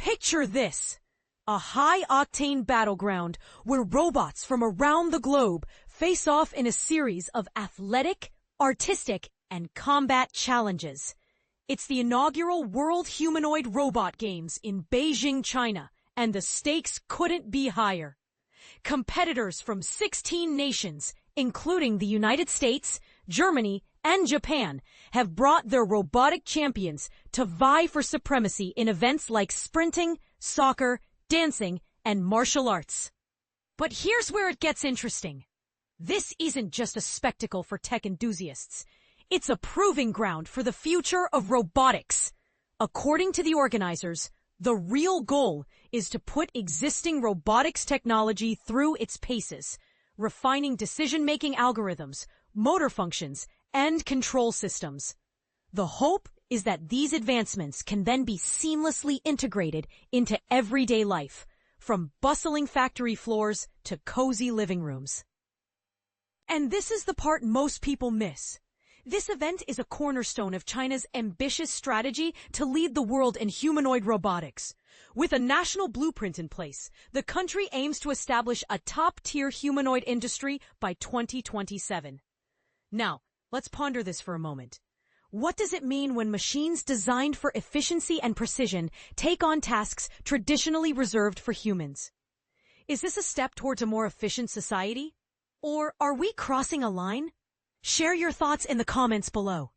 Picture this. A high-octane battleground where robots from around the globe face off in a series of athletic, artistic, and combat challenges. It's the inaugural World Humanoid Robot Games in Beijing, China, and the stakes couldn't be higher. Competitors from 16 nations, including the United States, Germany, and Japan, have brought their robotic champions to vie for supremacy in events like sprinting, soccer, dancing, and martial arts. But here's where it gets interesting. This isn't just a spectacle for tech enthusiasts. It's a proving ground for the future of robotics. According to the organizers, the real goal is to put existing robotics technology through its paces, refining decision-making algorithms, motor functions, and control systems. The hope is that these advancements can then be seamlessly integrated into everyday life, from bustling factory floors to cozy living rooms. And this is the part most people miss. This event is a cornerstone of China's ambitious strategy to lead the world in humanoid robotics. With a national blueprint in place, the country aims to establish a top-tier humanoid industry by 2027. Now, let's ponder this for a moment. What does it mean when machines designed for efficiency and precision take on tasks traditionally reserved for humans? Is this a step towards a more efficient society? Or are we crossing a line? Share your thoughts in the comments below.